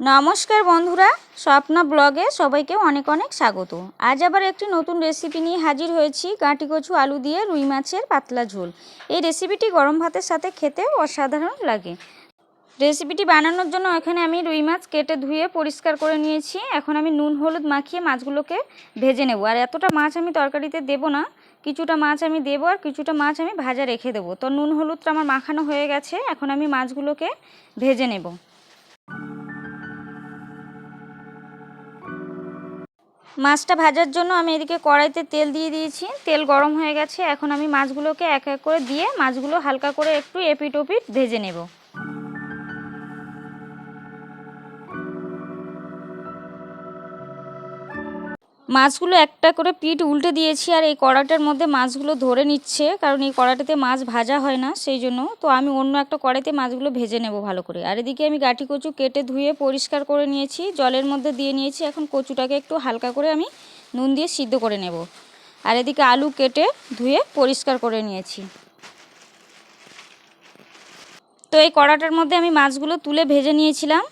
নমস্কার বন্ধুরা, স্বপ্না ব্লগে সবাইকে অনেক অনেক স্বাগত। আজ আবার একটি নতুন রেসিপি নিয়ে হাজির হয়েছি। গাঁটি কচু আলু দিয়ে রুই মাছের পাতলা ঝোল। এই রেসিপিটি গরম ভাতের সাথে খেতে অসাধারণ লাগে। রেসিপিটি বানানোর জন্য এখানে আমি রুই মাছ কেটে ধুয়ে পরিষ্কার করে নিয়েছি। এখন আমি নুন হলুদ মাখিয়ে মাছগুলোকে ভেজে নেব। আর এতটা মাছ আমি তরকারিতে দেব না, কিছুটা মাছ আমি দেবো আর কিছুটা মাছ আমি ভাজা রেখে দেবো। তো নুন হলুদটা আমার মাখানো হয়ে গেছে, এখন আমি মাছগুলোকে ভেজে নেব। মাছটা ভাজার জন্য আমি এদিকে কড়াইতে তেল দিয়ে দিয়েছি। তেল গরম হয়ে গেছে, এখন আমি মাছগুলোকে এক এক করে দিয়ে মাছগুলো হালকা করে একটু এপিট ওপিট ভেজে নেব। মাছগুলো একটা করে পিঠ উল্টে দিয়েছি, আর এই কড়াইটার মধ্যে মাছগুলো ধরে নিচ্ছে, কারণ এই কড়াইটাতে মাছ ভাজা হয় না, সেই জন্য। তো আমি অন্য একটা কড়াইতে মাছগুলো ভেজে নেব ভালো করে। আর এদিকে আমি গাঁটি কচু কেটে ধুয়ে পরিষ্কার করে নিয়েছি, জলের মধ্যে দিয়ে নিয়েছি। এখন কচুটাকে একটু হালকা করে আমি নুন দিয়ে সিদ্ধ করে নেব। আর এদিকে আলু কেটে ধুয়ে পরিষ্কার করে নিয়েছি। তো এই কড়াটার মধ্যে আমি মাছগুলো তুলে ভেজে নিয়েছিলাম।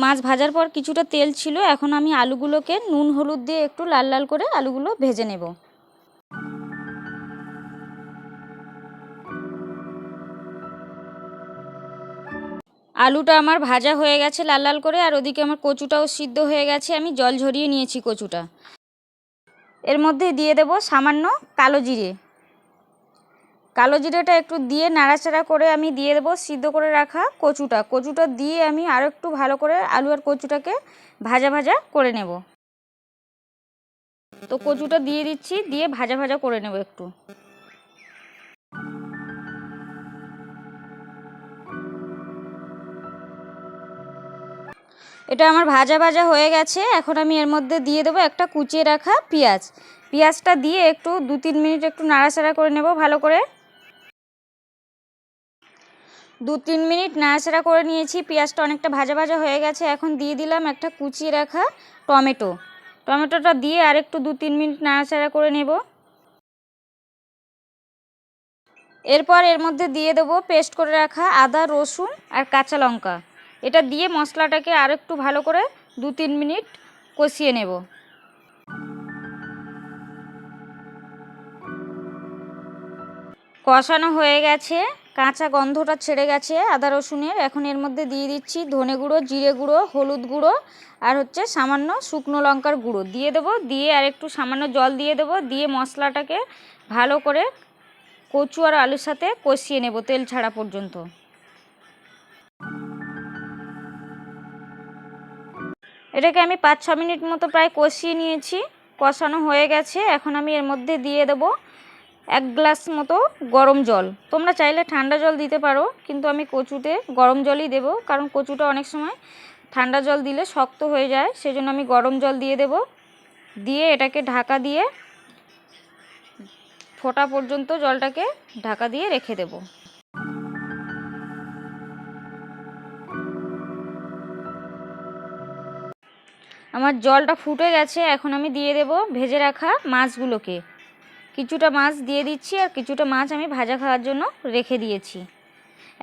মাছ ভাজার পর কিছুটা তেল ছিল, এখন আমি আলুগুলোকে নুন হলুদ দিয়ে একটু লাল লাল করে আলুগুলো ভেজে নেব। আলুটা আমার ভাজা হয়ে গেছে লাল লাল করে, আর ওদিকে আমার কচুটাও সিদ্ধ হয়ে গেছে। আমি জল ঝরিয়ে নিয়েছি কচুটা। এর মধ্যে দিয়ে দেব সামান্য কালো জিরে। কালো জিরেটা একটু দিয়ে নাড়াচাড়া করে আমি দিয়ে দেবো সিদ্ধ করে রাখা কচুটা দিয়ে আমি আরও একটু ভালো করে আলু আর কচুটাকে ভাজা ভাজা করে নেব। তো কচুটা দিয়ে দিচ্ছি, দিয়ে ভাজা ভাজা করে নেব একটু। এটা আমার ভাজা ভাজা হয়ে গেছে। এখন আমি এর মধ্যে দিয়ে দেবো একটা কুচিয়ে রাখা পেঁয়াজটা দিয়ে একটু 2-3 মিনিট একটু নাড়াচাড়া করে নেব ভালো করে। 2-3 মিনিট নাড়াচাড়া করে নিয়েছি, পেঁয়াজটা অনেকটা ভাজা ভাজা হয়ে গেছে। এখন দিয়ে দিলাম একটা কুচিয়ে রাখা টমেটোটা দিয়ে আর একটু 2-3 মিনিট নাড়াচাড়া করে নেব। এরপর এর মধ্যে দিয়ে দেবো পেস্ট করে রাখা আদা রসুন আর কাঁচা লঙ্কা। এটা দিয়ে মশলাটাকে আর একটু ভালো করে 2-3 মিনিট কষিয়ে নেব। কষানো হয়ে গেছে, কাঁচা গন্ধটা ছেড়ে গেছে আদা রসুনের। এখন এর মধ্যে দিয়ে দিচ্ছি ধনে গুঁড়ো, জিরে গুঁড়ো, হলুদ গুঁড়ো আর সামান্য শুকনো লঙ্কার গুঁড়ো দিয়ে দেবো। দিয়ে আর একটু সামান্য জল দিয়ে দেবো। দিয়ে মশলাটাকে ভালো করে কচু আর আলুর সাথে কষিয়ে নেব তেল ছাড়া পর্যন্ত। এটাকে আমি 5-6 মিনিট মতো প্রায় কষিয়ে নিয়েছি, কষানো হয়ে গেছে। এখন আমি এর মধ্যে দিয়ে দেব 1 গ্লাস মতো গরম জল। তোমরা চাইলে ঠান্ডা জল দিতে পারো, কিন্তু আমি কচুতে গরম জলই দেব, কারণ কচুটা অনেক সময় ঠান্ডা জল দিলে শক্ত হয়ে যায়, সেজন্য আমি গরম জল দিয়ে দেব। দিয়ে এটাকে ঢাকা দিয়ে ফোটা পর্যন্ত জলটাকে ঢাকা দিয়ে রেখে দেব। আমার জলটা ফুটে গেছে, এখন আমি দিয়ে দেব ভেজে রাখা মাছগুলোকে। কিছুটা মাছ দিয়ে দিচ্ছি, আর কিছুটা মাছ আমি ভাজা খাওয়ার জন্য রেখে দিয়েছি।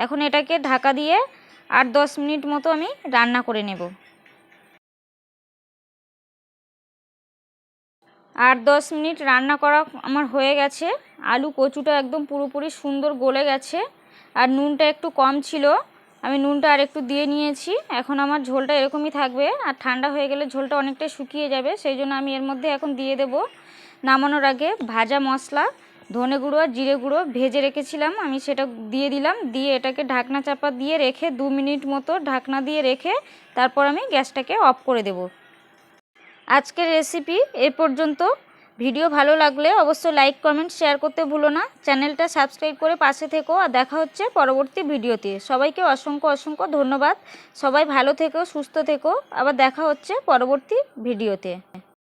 এখন এটাকে ঢাকা দিয়ে 8-10 মিনিট মতো আমি রান্না করে নেব। 8-10 মিনিট রান্না করা আমার হয়ে গেছে। আলু কচুটা একদম পুরোপুরি সুন্দর গলে গেছে, আর নুনটা একটু কম ছিল, আমি নুনটা আর একটু দিয়ে নিয়েছি। এখন আমার ঝোলটা এরকমই থাকবে, আর ঠান্ডা হয়ে গেলে ঝোলটা অনেকটাই শুকিয়ে যাবে, সেই জন্য আমি এর মধ্যে এখন দিয়ে দেব নামানোর আগে ভাজা মশলা, ধনে গুঁড়ো আর জিরে গুঁড়ো ভেজে রেখেছিলাম, আমি সেটা দিয়ে দিলাম। দিয়ে এটাকে ঢাকনা চাপা দিয়ে রেখে 2 মিনিট মতো ঢাকনা দিয়ে রেখে তারপর আমি গ্যাসটাকে অফ করে দেব। আজকের রেসিপি এ পর্যন্ত। ভিডিও ভালো লাগলে অবশ্যই লাইক কমেন্ট শেয়ার করতে ভুলো না। চ্যানেলটা সাবস্ক্রাইব করে পাশে থেকো, আর দেখা হচ্ছে পরবর্তী ভিডিওতে। সবাইকে অসংখ্য অসংখ্য ধন্যবাদ। সবাই ভালো থেকো, সুস্থ থেকো। আবার দেখা হচ্ছে পরবর্তী ভিডিওতে।